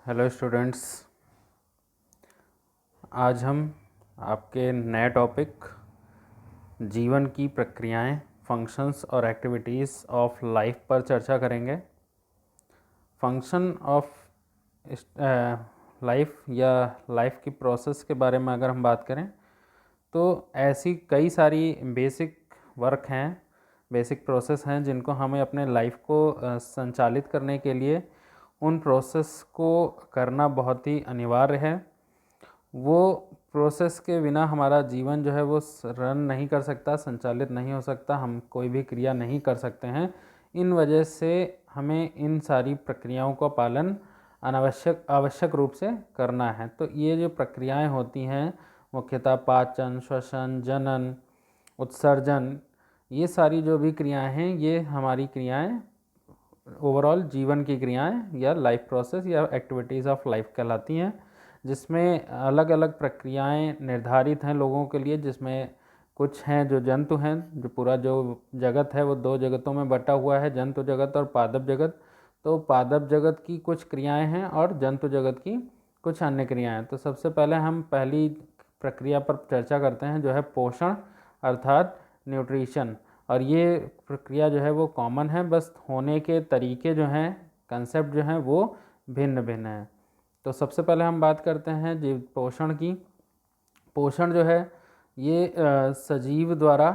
Hello students. आज हम आपके नए टॉपिक जीवन की प्रक्रियाएं, फंक्शंस और एक्टिविटीज़ ऑफ लाइफ पर चर्चा करेंगे। फंक्शन ऑफ लाइफ या लाइफ की प्रोसेस के बारे में अगर हम बात करें तो ऐसी कई सारी बेसिक वर्क हैं, बेसिक प्रोसेस हैं जिनको हमें अपने लाइफ को संचालित करने के लिए उन प्रोसेस को करना बहुत ही अनिवार्य है। वो प्रोसेस के बिना हमारा जीवन जो है वो रन नहीं कर सकता, संचालित नहीं हो सकता, हम कोई भी क्रिया नहीं कर सकते हैं। इन वजह से हमें इन सारी प्रक्रियाओं का पालन आवश्यक रूप से करना है। तो ये जो प्रक्रियाएं होती हैं मुख्यतः पाचन, श्वसन, जनन, उत्सर्जन, ये सारी जो भी क्रियाएं हैं ये हमारी क्रियाएं ओवरऑल जीवन की क्रियाएं या लाइफ प्रोसेस या एक्टिविटीज़ ऑफ लाइफ कहलाती हैं, जिसमें अलग अलग प्रक्रियाएं निर्धारित हैं लोगों के लिए। जिसमें कुछ हैं जो जंतु हैं, जो पूरा जो जगत है वो दो जगतों में बटा हुआ है, जंतु जगत और पादप जगत। तो पादप जगत की कुछ क्रियाएं हैं और जंतु जगत की कुछ अन्य क्रियाएं। तो सबसे पहले हम पहली प्रक्रिया पर चर्चा करते हैं जो है पोषण अर्थात न्यूट्रिशन। और ये प्रक्रिया जो है वो कॉमन है, बस होने के तरीके जो हैं, कंसेप्ट जो हैं वो भिन्न भिन्न हैं। तो सबसे पहले हम बात करते हैं जीव पोषण की। पोषण जो है ये सजीव द्वारा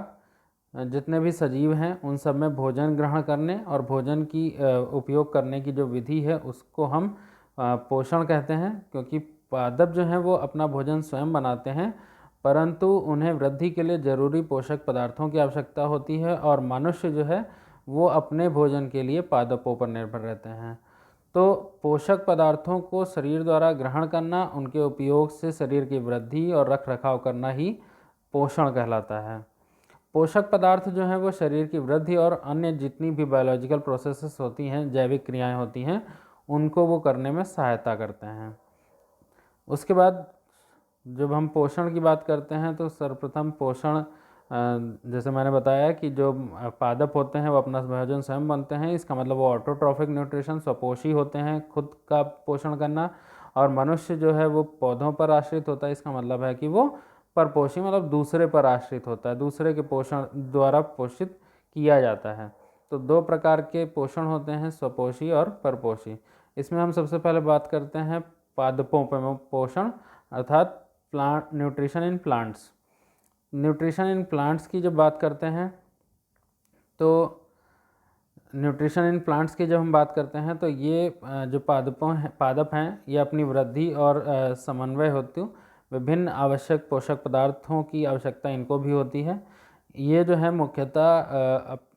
जितने भी सजीव हैं उन सब में भोजन ग्रहण करने और भोजन की उपयोग करने की जो विधि है उसको हम पोषण कहते हैं। क्योंकि पादप जो हैं वो अपना भोजन स्वयं बनाते हैं, परंतु उन्हें वृद्धि के लिए ज़रूरी पोषक पदार्थों की आवश्यकता होती है और मनुष्य जो है वो अपने भोजन के लिए पादपों पर निर्भर रहते हैं। तो पोषक पदार्थों को शरीर द्वारा ग्रहण करना, उनके उपयोग से शरीर की वृद्धि और रख रखाव करना ही पोषण कहलाता है। पोषक पदार्थ जो हैं वो शरीर की वृद्धि और अन्य जितनी भी बायोलॉजिकल प्रोसेसेस होती हैं, जैविक क्रियाएं होती हैं, उनको वो करने में सहायता करते हैं। उसके बाद जब हम पोषण की बात करते हैं तो सर्वप्रथम पोषण जैसे मैंने बताया कि जो पादप होते हैं वो अपना भोजन स्वयं बनते हैं। इसका मतलब वो ऑटोट्रॉफिक न्यूट्रिशन, स्वपोषी होते हैं, खुद का पोषण करना। और मनुष्य जो है वो पौधों पर आश्रित होता है। इसका मतलब है कि वो परपोषी, मतलब दूसरे पर आश्रित होता है, दूसरे के पोषण द्वारा पोषित किया जाता है। तो दो प्रकार के पोषण होते हैं, स्वपोषी और परपोषी। इसमें हम सबसे पहले बात करते हैं पादपों पर पोषण अर्थात plant nutrition in plants. Nutrition in plants की जब बात करते हैं तो न्यूट्रिशन इन प्लांट्स की जब हम बात करते हैं तो ये जो पादप हैं ये अपनी वृद्धि और समन्वय हेतु विभिन्न आवश्यक पोषक पदार्थों की आवश्यकता इनको भी होती है। ये जो है मुख्यतः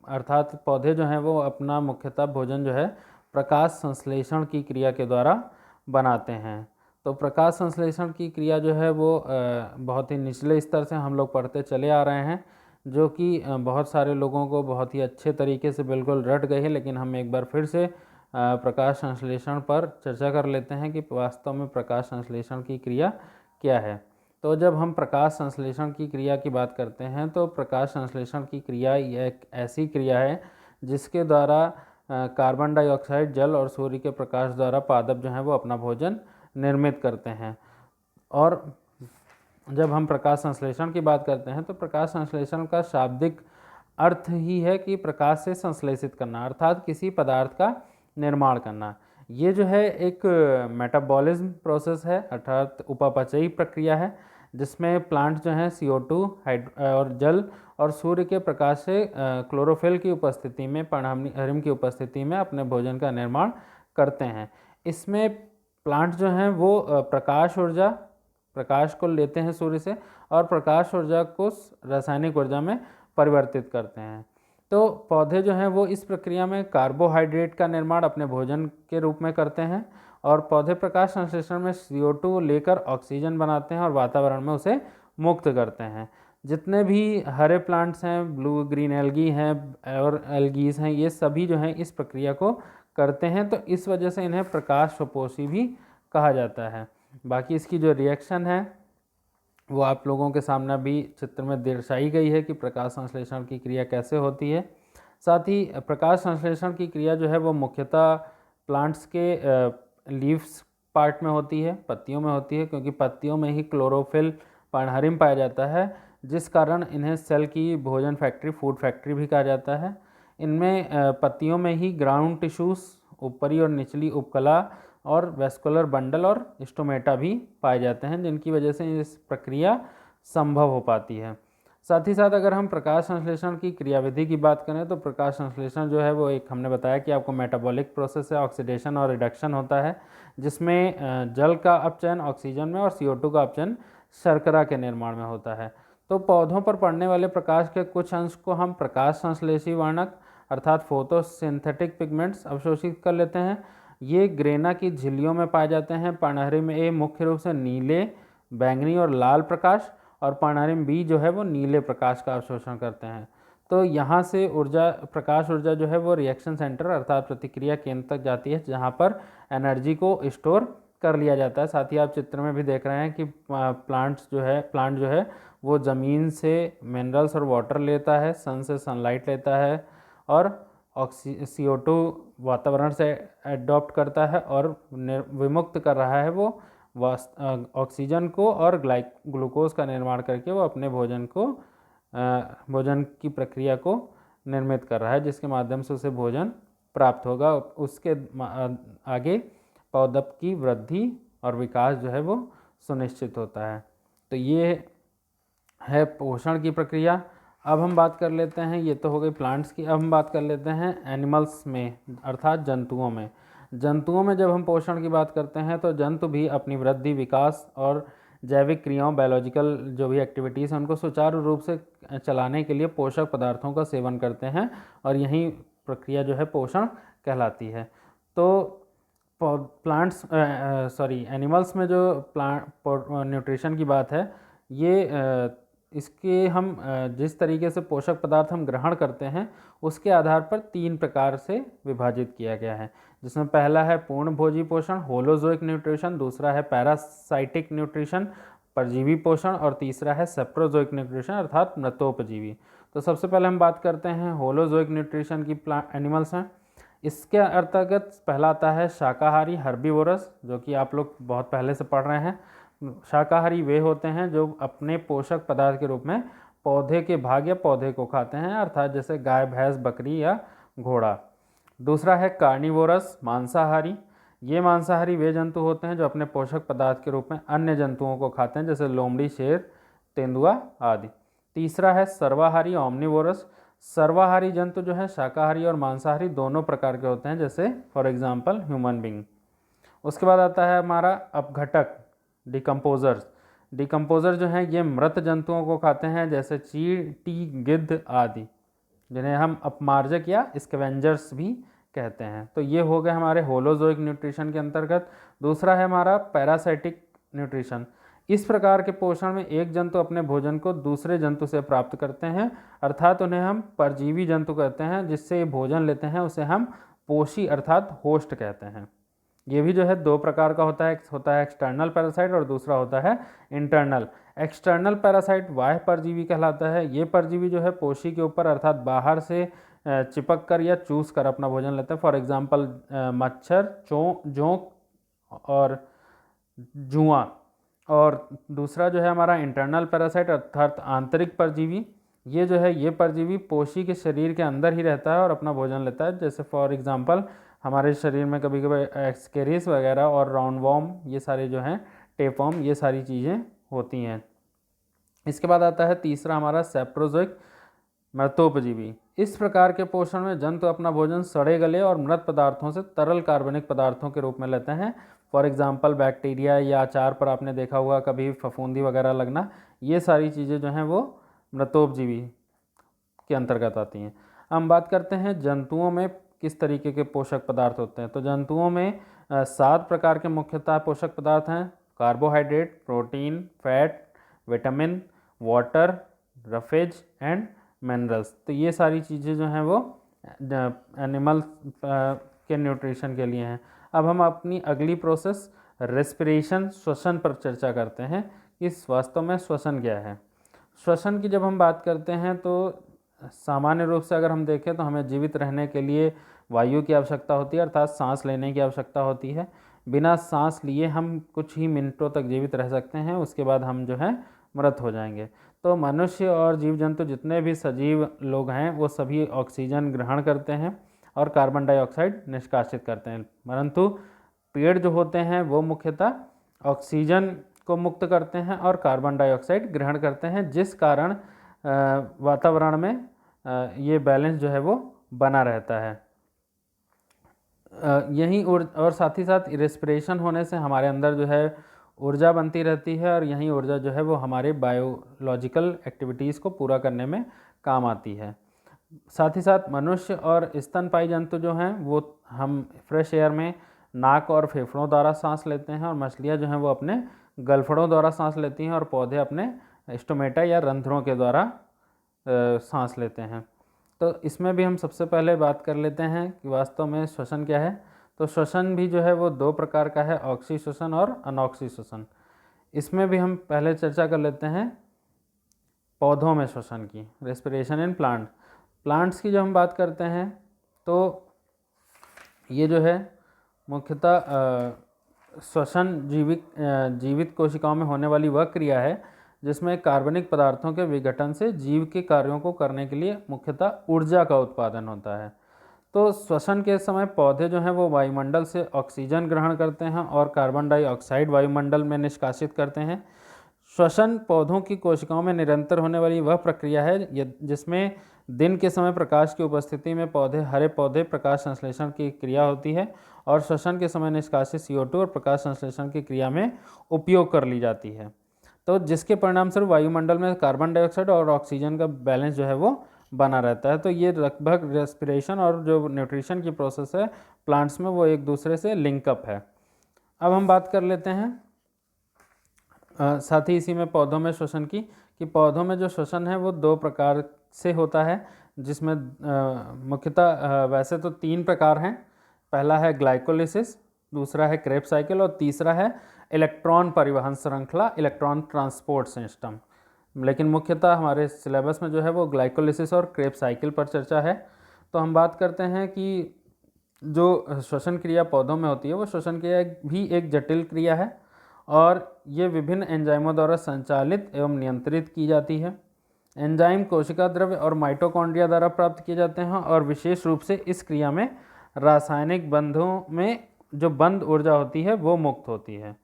अर्थात पौधे जो हैं वो अपना मुख्यतः भोजन जो है प्रकाश संश्लेषण की क्रिया के द्वारा बनाते हैं। तो प्रकाश संश्लेषण की क्रिया जो है वो बहुत ही निचले स्तर से हम लोग पढ़ते चले आ रहे हैं, जो कि बहुत सारे लोगों को बहुत ही अच्छे तरीके से बिल्कुल रट गई है। लेकिन हम एक बार फिर से प्रकाश संश्लेषण पर चर्चा कर लेते हैं कि वास्तव में प्रकाश संश्लेषण की क्रिया क्या है। तो जब हम प्रकाश संश्लेषण की क्रिया की बात करते हैं तो प्रकाश संश्लेषण की क्रिया यह एक ऐसी क्रिया है जिसके द्वारा कार्बन डाइऑक्साइड, जल और सूर्य के प्रकाश द्वारा पादप जो हैं वो अपना भोजन निर्मित करते हैं। और जब हम प्रकाश संश्लेषण की बात करते हैं तो प्रकाश संश्लेषण का शाब्दिक अर्थ ही है कि प्रकाश से संश्लेषित करना, अर्थात किसी पदार्थ का निर्माण करना। ये जो है एक मेटाबॉलिज्म प्रोसेस है, अर्थात उपापचयी प्रक्रिया है, जिसमें प्लांट जो हैं CO2 और जल और सूर्य के प्रकाश से क्लोरोफिल की उपस्थिति में, पर्णहरिम की उपस्थिति में अपने भोजन का निर्माण करते हैं। इसमें प्लांट जो हैं वो प्रकाश को लेते हैं सूर्य से और प्रकाश ऊर्जा को रासायनिक ऊर्जा में परिवर्तित करते हैं। तो पौधे जो हैं वो इस प्रक्रिया में कार्बोहाइड्रेट का निर्माण अपने भोजन के रूप में करते हैं और पौधे प्रकाश संश्लेषण में CO2 लेकर ऑक्सीजन बनाते हैं और वातावरण में उसे मुक्त करते हैं। जितने भी हरे प्लांट्स हैं, ब्लू ग्रीन एल्गी हैं और एल्गीज हैं, ये सभी जो हैं इस प्रक्रिया को करते हैं। तो इस वजह से इन्हें प्रकाश स्वपोषी भी कहा जाता है। बाकी इसकी जो रिएक्शन है वो आप लोगों के सामने भी चित्र में दर्शाई गई है कि प्रकाश संश्लेषण की क्रिया कैसे होती है। साथ ही प्रकाश संश्लेषण की क्रिया जो है वो मुख्यतः प्लांट्स के लीव्स पार्ट में होती है, पत्तियों में होती है, क्योंकि पत्तियों में ही क्लोरोफिल पर्णहरिम पाया जाता है, जिस कारण इन्हें सेल की भोजन फैक्ट्री, फूड फैक्ट्री भी कहा जाता है। इनमें पत्तियों में ही ग्राउंड टिश्यूज़, ऊपरी और निचली उपकला और वेस्कुलर बंडल और स्टोमेटा भी पाए जाते हैं, जिनकी वजह से इस प्रक्रिया संभव हो पाती है। साथ ही साथ अगर हम प्रकाश संश्लेषण की क्रियाविधि की बात करें तो प्रकाश संश्लेषण जो है वो एक हमने बताया कि आपको मेटाबॉलिक प्रोसेस है, ऑक्सीडेशन और रिडक्शन होता है, जिसमें जल का अपचयन ऑक्सीजन में और CO2 का अपचयन शर्करा के निर्माण में होता है। तो पौधों पर पड़ने वाले प्रकाश के कुछ अंश को हम प्रकाश संश्लेषी वर्णक अर्थात फोटोसिंथेटिक पिगमेंट्स अवशोषित कर लेते हैं। ये ग्रेना की झिल्लियों में पाए जाते हैं। पर्णहरिम ए मुख्य रूप से नीले, बैंगनी और लाल प्रकाश, और पर्णहरिम बी जो है वो नीले प्रकाश का अवशोषण करते हैं। तो यहाँ से ऊर्जा, प्रकाश ऊर्जा जो है वो रिएक्शन सेंटर अर्थात प्रतिक्रिया केंद्र तक जाती है, जहाँ पर एनर्जी को स्टोर कर लिया जाता है। साथ ही आप चित्र में भी देख रहे हैं कि प्लांट जो है वो ज़मीन से मिनरल्स और वाटर लेता है, सन से सनलाइट लेता है, और CO2 वातावरण से एडॉप्ट करता है और विमुक्त कर रहा है वो ऑक्सीजन को, और ग्लूकोज का निर्माण करके वो अपने भोजन की प्रक्रिया को निर्मित कर रहा है, जिसके माध्यम से उसे भोजन प्राप्त होगा। उसके आगे पौधा की वृद्धि और विकास जो है वो सुनिश्चित होता है। तो ये है पोषण की प्रक्रिया। अब हम बात कर लेते हैं, ये तो हो गई प्लांट्स की, अब हम बात कर लेते हैं एनिमल्स में अर्थात जंतुओं में। जंतुओं में जब हम पोषण की बात करते हैं तो जंतु भी अपनी वृद्धि, विकास और जैविक क्रियाओं, बायोलॉजिकल जो भी एक्टिविटीज़ हैं उनको सुचारू रूप से चलाने के लिए पोषक पदार्थों का सेवन करते हैं, और यही प्रक्रिया जो है पोषण कहलाती है। तो एनिमल्स में जो न्यूट्रिशन की बात है, ये इसके हम जिस तरीके से पोषक पदार्थ हम ग्रहण करते हैं उसके आधार पर 3 प्रकार से विभाजित किया गया है, जिसमें पहला है पूर्ण भोजी पोषण, होलोजोइक न्यूट्रिशन, दूसरा है पैरासाइटिक न्यूट्रिशन, परजीवी पोषण, और तीसरा है सेप्रोजोइक न्यूट्रिशन अर्थात मृतोपजीवी। तो सबसे पहले हम बात करते हैं होलोजोइक न्यूट्रिशन की। एनिमल्स हैं, इसके अंतर्गत पहला आता है शाकाहारी हर्बीवोरस, जो कि आप लोग बहुत पहले से पढ़ रहे हैं। शाकाहारी वे होते हैं जो अपने पोषक पदार्थ के रूप में पौधे के भाग या पौधे को खाते हैं, अर्थात जैसे गाय, भैंस, बकरी या घोड़ा। दूसरा है कार्निवोरस, मांसाहारी। ये मांसाहारी वे जंतु होते हैं जो अपने पोषक पदार्थ के रूप में अन्य जंतुओं को खाते हैं, जैसे लोमड़ी, शेर, तेंदुआ आदि। तीसरा है सर्वाहारी, ओमनिवोरस। सर्वाहारी जंतु जो है शाकाहारी और मांसाहारी दोनों प्रकार के होते हैं, जैसे फॉर एग्जाम्पल ह्यूमन बींग। उसके बाद आता है हमारा अपघटक, डिकम्पोजर्स। डिकम्पोजर जो हैं ये मृत जंतुओं को खाते हैं, जैसे चींटी, गिद्ध आदि, जिन्हें हम अपमार्जक या स्कैवेंजर्स भी कहते हैं। तो ये हो गए हमारे होलोजोइक न्यूट्रिशन के अंतर्गत। दूसरा है हमारा पैरासाइटिक न्यूट्रिशन। इस प्रकार के पोषण में एक जंतु अपने भोजन को दूसरे जंतु से प्राप्त करते हैं, अर्थात उन्हें हम परजीवी जंतु कहते हैं। जिससे ये भोजन लेते हैं उसे हम पोषी अर्थात होस्ट कहते हैं। ये भी जो है 2 प्रकार का होता है एक्सटर्नल पैरासाइट और दूसरा होता है इंटरनल। एक्सटर्नल पैरासाइट बाह्य परजीवी कहलाता है। ये परजीवी जो है पोषी के ऊपर अर्थात बाहर से चिपक कर या चूस कर अपना भोजन लेते हैं। फॉर एग्जांपल मच्छर, जोंक और जुआ। और दूसरा जो है हमारा इंटरनल पैरासाइट अर्थात आंतरिक परजीवी। ये जो है ये परजीवी पोषी के शरीर के अंदर ही रहता है और अपना भोजन लेता है, जैसे फॉर एग्जांपल हमारे शरीर में कभी कभी एक्सकेरिस वगैरह और राउंडवॉर्म, ये सारे जो हैं टेपवर्म, ये सारी चीज़ें होती हैं। इसके बाद आता है तीसरा हमारा सेप्रोजोइक, मृतोपजीवी। इस प्रकार के पोषण में जंतु अपना भोजन सड़े गले और मृत पदार्थों से तरल कार्बनिक पदार्थों के रूप में लेते हैं। फॉर एग्जांपल बैक्टीरिया या अचार पर आपने देखा होगा कभी फफूंदी वगैरह लगना, ये सारी चीज़ें जो हैं वो मृतोपजीवी के अंतर्गत आती हैं। हम बात करते हैं जंतुओं में किस तरीके के पोषक पदार्थ होते हैं। तो जंतुओं में 7 प्रकार के मुख्यतः पोषक पदार्थ हैं: carbohydrate, protein, fat, vitamin, water, roughage and minerals. तो ये सारी चीज़ें जो हैं वो एनिमल के न्यूट्रिशन के लिए हैं। अब हम अपनी अगली प्रोसेस रेस्पिरेशन, श्वसन पर चर्चा करते हैं कि वास्तव में श्वसन क्या है। श्वसन की जब हम बात करते हैं तो सामान्य रूप से अगर हम देखें तो हमें जीवित रहने के लिए वायु की आवश्यकता होती है, अर्थात सांस लेने की आवश्यकता होती है। बिना सांस लिए हम कुछ ही मिनटों तक जीवित रह सकते हैं, उसके बाद हम जो है मृत हो जाएंगे। तो मनुष्य और जीव जंतु जितने भी सजीव लोग हैं वो सभी ऑक्सीजन ग्रहण करते हैं और कार्बन डाइऑक्साइड निष्कासित करते हैं, परंतु पेड़ जो होते हैं वो मुख्यतः ऑक्सीजन को मुक्त करते हैं और कार्बन डाइऑक्साइड ग्रहण करते हैं, जिस कारण वातावरण में ये बैलेंस जो है वो बना रहता है। यही और साथ ही साथ रेस्पिरेशन होने से हमारे अंदर जो है ऊर्जा बनती रहती है और यही ऊर्जा जो है वो हमारे बायोलॉजिकल एक्टिविटीज़ को पूरा करने में काम आती है। साथ ही साथ मनुष्य और स्तनपायी जंतु जो हैं वो हम फ्रेश एयर में नाक और फेफड़ों द्वारा सांस लेते हैं, और मछलियां जो हैं वो अपने गलफड़ों द्वारा सांस लेती हैं, और पौधे अपने स्टोमेटा या रंध्रों के द्वारा सांस लेते हैं। तो इसमें भी हम सबसे पहले बात कर लेते हैं कि वास्तव में श्वसन क्या है। तो श्वसन भी जो है वो दो प्रकार का है, ऑक्सी श्वसन और अनॉक्सी श्वसन। इसमें भी हम पहले चर्चा कर लेते हैं पौधों में श्वसन की, रेस्पिरेशन इन प्लांट्स की जब हम बात करते हैं तो ये जो है मुख्यतः श्वसन जीवित कोशिकाओं में होने वाली वह क्रिया है जिसमें कार्बनिक पदार्थों के विघटन से जीव के कार्यों को करने के लिए मुख्यतः ऊर्जा का उत्पादन होता है। तो श्वसन के समय पौधे जो हैं वो वायुमंडल से ऑक्सीजन ग्रहण करते हैं और कार्बन डाइऑक्साइड वायुमंडल में निष्कासित करते हैं। श्वसन पौधों की कोशिकाओं में निरंतर होने वाली वह प्रक्रिया है जिसमें दिन के समय प्रकाश की उपस्थिति में हरे पौधे प्रकाश संश्लेषण की क्रिया होती है, और श्वसन के समय निष्कासित CO2 और प्रकाश संश्लेषण की क्रिया में उपयोग कर ली जाती है। तो जिसके परिणाम स्वरूप वायुमंडल में कार्बन डाइऑक्साइड और ऑक्सीजन का बैलेंस जो है वो बना रहता है। तो ये लगभग रेस्पिरेशन और जो न्यूट्रिशन की प्रोसेस है प्लांट्स में वो एक दूसरे से लिंकअप है। अब हम बात कर लेते हैं साथ ही इसी में पौधों में श्वसन की, कि पौधों में जो श्वसन है वो दो प्रकार से होता है, जिसमें मुख्यतः वैसे तो 3 प्रकार हैं। पहला है ग्लाइकोलिसिस, दूसरा है क्रेब्स साइकिल और तीसरा है इलेक्ट्रॉन परिवहन श्रृंखला, इलेक्ट्रॉन ट्रांसपोर्ट सिस्टम। लेकिन मुख्यतः हमारे सिलेबस में जो है वो ग्लाइकोलिसिस और क्रेब्स साइकिल पर चर्चा है। तो हम बात करते हैं कि जो श्वसन क्रिया पौधों में होती है वो श्वसन क्रिया भी एक जटिल क्रिया है, और ये विभिन्न एंजाइमों द्वारा संचालित एवं नियंत्रित की जाती है। एंजाइम कोशिका द्रव्य और माइटोकॉन्ड्रिया द्वारा प्राप्त किए जाते हैं, और विशेष रूप से इस क्रिया में रासायनिक बंधों में जो बंध ऊर्जा होती है वो मुक्त होती है।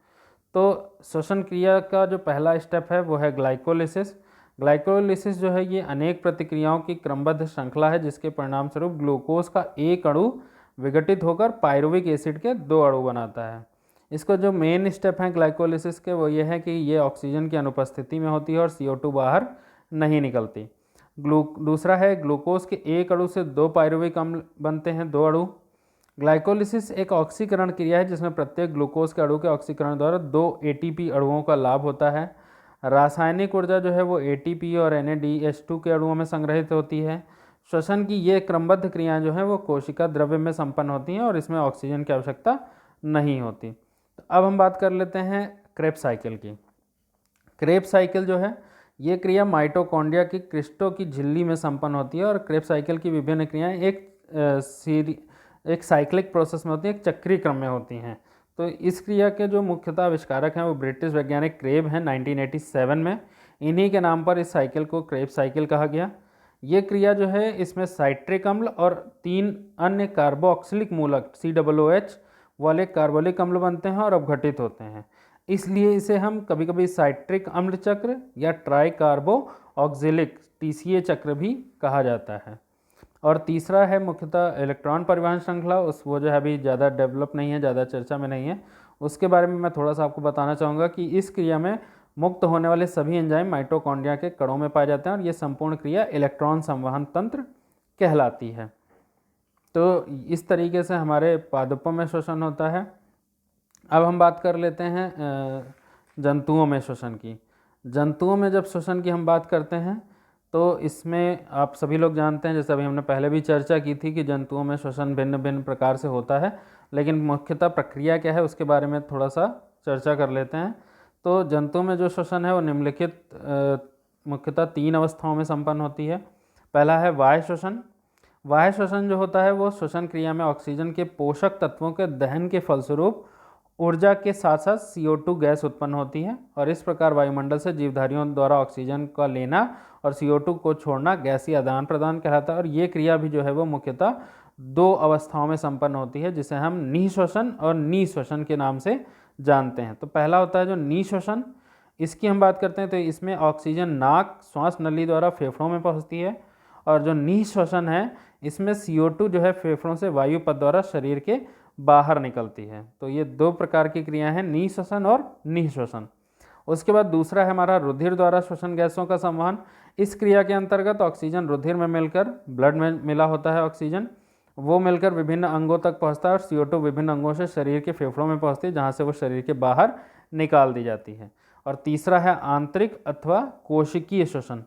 तो श्वसन क्रिया का जो पहला स्टेप है वो है ग्लाइकोलिसिस। ग्लाइकोलिसिस जो है ये अनेक प्रतिक्रियाओं की क्रमबद्ध श्रृंखला है, जिसके परिणाम स्वरूप ग्लूकोज का एक अणु विघटित होकर पायरुविक एसिड के 2 अणु बनाता है। इसको जो मेन स्टेप हैं ग्लाइकोलिसिस के वो ये है कि ये ऑक्सीजन की अनुपस्थिति में होती है और CO2 बाहर नहीं निकलती। दूसरा है ग्लूकोज के एक अणु से 2 पायरुविक अम्ल बनते हैं, 2 अणु। ग्लाइकोलिसिस एक ऑक्सीकरण क्रिया है जिसमें प्रत्येक ग्लूकोज के अणु के ऑक्सीकरण द्वारा 2 ATP अणुओं का लाभ होता है। रासायनिक ऊर्जा जो है वो ATP और NADH2 के अणुओं में संग्रहित होती है। श्वसन की ये क्रमबद्ध क्रियाएं जो हैं वो कोशिका द्रव्य में संपन्न होती हैं और इसमें ऑक्सीजन की आवश्यकता नहीं होती। तो अब हम बात कर लेते हैं क्रेब्स साइकिल की। क्रेब्स साइकिल जो है ये क्रिया माइटोकॉन्ड्रिया की क्रिस्टों की झिल्ली में संपन्न होती है, और क्रेब्स साइकिल की विभिन्न क्रियाएं एक साइक्लिक प्रोसेस में होती है, एक चक्रीय क्रम में होती हैं। तो इस क्रिया के जो मुख्यतः आविष्कारक हैं वो ब्रिटिश वैज्ञानिक क्रेब हैं 1987 में। इन्हीं के नाम पर इस साइकिल को क्रेब्स साइकिल कहा गया। ये क्रिया जो है इसमें साइट्रिक अम्ल और 3 अन्य कार्बोक्सिलिक मूलक COOH वाले कार्बोलिक अम्ल बनते हैं और अपघटित होते हैं, इसलिए इसे हम कभी कभी साइट्रिक अम्ल चक्र या ट्राई कार्बो ऑक्सिलिक TCA चक्र भी कहा जाता है। और तीसरा है मुख्यतः इलेक्ट्रॉन परिवहन श्रृंखला। वो जो है अभी ज़्यादा डेवलप नहीं है, ज़्यादा चर्चा में नहीं है, उसके बारे में मैं थोड़ा सा आपको बताना चाहूँगा कि इस क्रिया में मुक्त होने वाले सभी एंजाइम माइटोकॉन्ड्रिया के कणों में पाए जाते हैं, और ये संपूर्ण क्रिया इलेक्ट्रॉन संवहन तंत्र कहलाती है। तो इस तरीके से हमारे पादपों में श्वसन होता है। अब हम बात कर लेते हैं जंतुओं में श्वसन की। जंतुओं में जब श्वसन की हम बात करते हैं तो इसमें आप सभी लोग जानते हैं, जैसे अभी हमने पहले भी चर्चा की थी कि जंतुओं में श्वसन भिन्न भिन्न प्रकार से होता है, लेकिन मुख्यतः प्रक्रिया क्या है उसके बारे में थोड़ा सा चर्चा कर लेते हैं। तो जंतुओं में जो श्वसन है वो निम्नलिखित मुख्यतः 3 अवस्थाओं में संपन्न होती है। पहला है बाह्य श्वसन। बाह्य श्वसन जो होता है वो श्वसन क्रिया में ऑक्सीजन के पोषक तत्वों के दहन के फलस्वरूप ऊर्जा के साथ साथ CO2 गैस उत्पन्न होती है और इस प्रकार वायुमंडल से जीवधारियों द्वारा ऑक्सीजन का लेना और CO2 को छोड़ना गैसीय आदान प्रदान कहलाता है। और ये क्रिया भी जो है वो मुख्यतः दो अवस्थाओं में संपन्न होती है, जिसे हम निःश्वसन और निःश्वसन के नाम से जानते हैं। तो पहला होता है जो निःश्वसन, इसकी हम बात करते हैं तो इसमें ऑक्सीजन नाक श्वास नली द्वारा फेफड़ों में पहुंचती है, और जो निःश्वसन है इसमें CO2 जो है फेफड़ों से वायु पथ द्वारा शरीर के बाहर निकलती है। तो ये दो प्रकार की क्रिया हैं, निःश्वसन और निःश्वसन। उसके बाद दूसरा है हमारा रुधिर द्वारा श्वसन गैसों का संवहन। इस क्रिया के अंतर्गत ऑक्सीजन रुधिर में मिलकर, ब्लड में मिला होता है ऑक्सीजन, वो मिलकर विभिन्न अंगों तक पहुंचता है और CO2 विभिन्न अंगों से शरीर के फेफड़ों में पहुंचती है, जहां से वो शरीर के बाहर निकाल दी जाती है। और तीसरा है आंतरिक अथवा कोशिकीय श्वसन।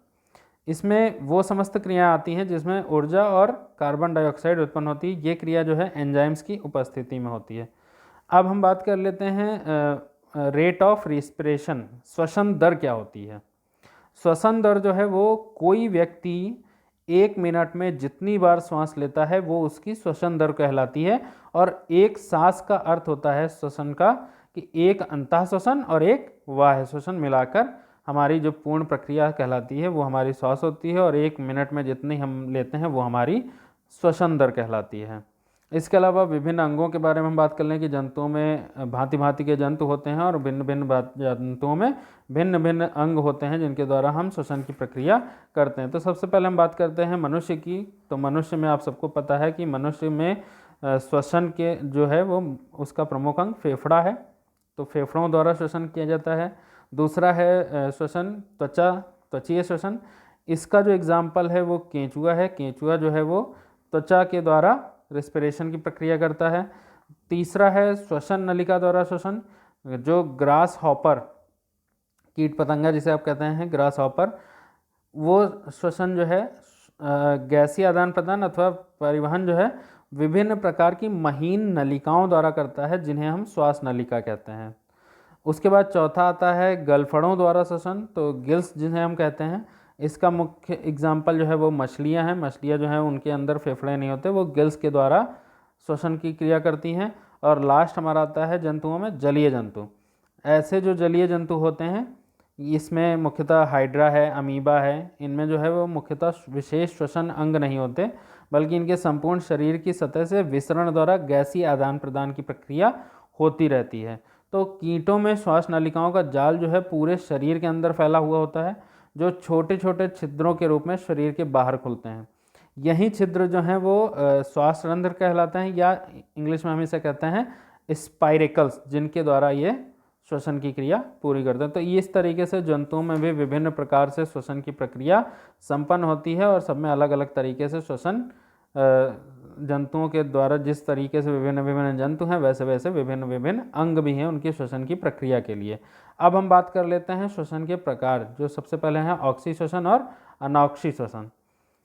इसमें वो समस्त क्रियाएं आती हैं जिसमें ऊर्जा और कार्बन डाइऑक्साइड उत्पन्न होती है। ये क्रिया जो है एंजाइम्स की उपस्थिति में होती है। अब हम बात कर लेते हैं रेट ऑफ रिस्पिरेशन, श्वसन दर क्या होती है। श्वसन दर जो है वो कोई व्यक्ति 1 मिनट में जितनी बार श्वास लेता है वो उसकी श्वसन दर कहलाती है। और एक सांस का अर्थ होता है श्वसन का कि एक अंतः श्वसन और एक बाह्य श्वसन मिलाकर हमारी जो पूर्ण प्रक्रिया कहलाती है वो हमारी श्वास होती है, और 1 मिनट में जितनी हम लेते हैं वो हमारी श्वसन दर कहलाती है। इसके अलावा विभिन्न अंगों के बारे में हम बात कर लें कि जंतुओं में भांति भांति के जंतु होते हैं और भिन्न भिन्न जंतुओं में भिन्न भिन्न अंग होते हैं जिनके द्वारा हम श्वसन की प्रक्रिया करते हैं। तो सबसे पहले हम बात करते हैं मनुष्य की। तो मनुष्य में आप सबको पता है कि मनुष्य में श्वसन के जो है वो उसका प्रमुख अंग फेफड़ा है, तो फेफड़ों द्वारा श्वसन किया जाता है। दूसरा है श्वसन त्वचीय श्वसन। इसका जो एग्जाम्पल है वो केंचुआ है। केंचुआ जो है वो त्वचा के द्वारा रेस्पिरेशन की प्रक्रिया करता है। तीसरा है श्वसन नलिका द्वारा श्वसन, जो ग्रास हॉपर कीट पतंगा जिसे आप कहते हैं ग्रास हॉपर, वो श्वसन जो है गैसीय आदान प्रदान अथवा परिवहन जो है विभिन्न प्रकार की महीन नलिकाओं द्वारा करता है, जिन्हें हम श्वास नलिका कहते हैं। उसके बाद चौथा आता है गलफड़ों द्वारा श्वसन, तो गिल्स जिन्हें हम कहते हैं। इसका मुख्य एग्जाम्पल जो है वो मछलियां हैं। मछलियां जो हैं उनके अंदर फेफड़े नहीं होते, वो गिल्स के द्वारा श्वसन की क्रिया करती हैं। और लास्ट हमारा आता है जंतुओं में जलीय जंतु। ऐसे जो जलीय जंतु होते हैं इसमें मुख्यतः हाइड्रा है, अमीबा है। इनमें जो है वो मुख्यतः विशेष श्वसन अंग नहीं होते, बल्कि इनके संपूर्ण शरीर की सतह से विसरण द्वारा गैसीय आदान प्रदान की प्रक्रिया होती रहती है। तो कीटों में श्वास नलिकाओं का जाल जो है पूरे शरीर के अंदर फैला हुआ होता है, जो छोटे छोटे छिद्रों के रूप में शरीर के बाहर खुलते हैं। यही छिद्र जो हैं वो श्वास रंध्र कहलाते हैं, या इंग्लिश में हम इसे कहते हैं स्पाइरेकल्स, जिनके द्वारा ये श्वसन की क्रिया पूरी करते हैं। तो इस तरीके से जंतुओं में भी विभिन्न प्रकार से श्वसन की प्रक्रिया संपन्न होती है, और सब में अलग अलग तरीके से श्वसन जंतुओं के द्वारा जिस तरीके से विभिन्न विभिन्न जंतु हैं वैसे वैसे विभिन्न विभिन्न अंग भी हैं उनकी श्वसन की प्रक्रिया के लिए। अब हम बात कर लेते हैं श्वसन के प्रकार, जो सबसे पहले हैं ऑक्सी श्वसन और अनॉक्सी श्वसन।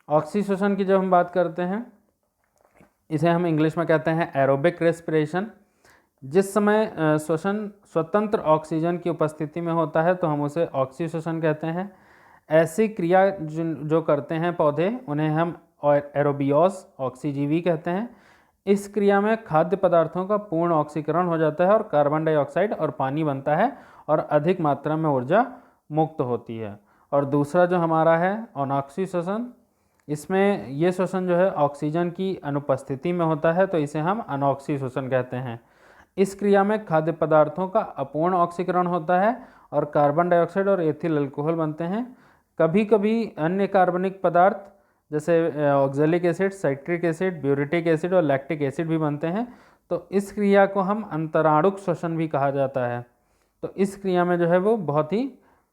ऑक्सी श्वसन की जब हम बात करते हैं, इसे हम इंग्लिश में कहते हैं एरोबिक रेस्पिरेशन। जिस समय श्वसन स्वतंत्र ऑक्सीजन की उपस्थिति में होता है तो हम उसे ऑक्सी श्वसन कहते हैं। ऐसी क्रिया जो करते हैं पौधे उन्हें हम एरोबियोस ऑक्सीजीवी कहते हैं। इस क्रिया में खाद्य पदार्थों का पूर्ण ऑक्सीकरण हो जाता है और कार्बन डाइऑक्साइड और पानी बनता है और अधिक मात्रा में ऊर्जा मुक्त होती है। और दूसरा जो हमारा है अनॉक्सी श्वसन, इसमें ये श्वसन जो है ऑक्सीजन की अनुपस्थिति में होता है, तो इसे हम अनॉक्सी श्वसन कहते हैं। इस क्रिया में खाद्य पदार्थों का अपूर्ण ऑक्सीकरण होता है और कार्बन डाइऑक्साइड और एथिल अल्कोहल बनते हैं। कभी कभी अन्य कार्बनिक पदार्थ जैसे oxalic acid, citric acid, butyric acid और लैक्टिक एसिड भी बनते हैं। तो इस क्रिया को हम अंतराणुक श्वसन भी कहा जाता है। तो इस क्रिया में जो है वो बहुत ही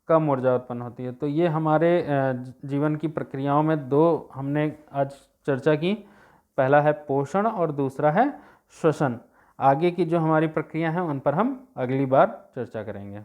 कम ऊर्जा उत्पन्न होती है। तो ये हमारे जीवन की प्रक्रियाओं में दो हमने आज चर्चा की। पहला है पोषण और दूसरा है श्वसन। आगे की जो हमारी प्रक्रिया है उन पर हम अगली बार चर्चा करेंगे।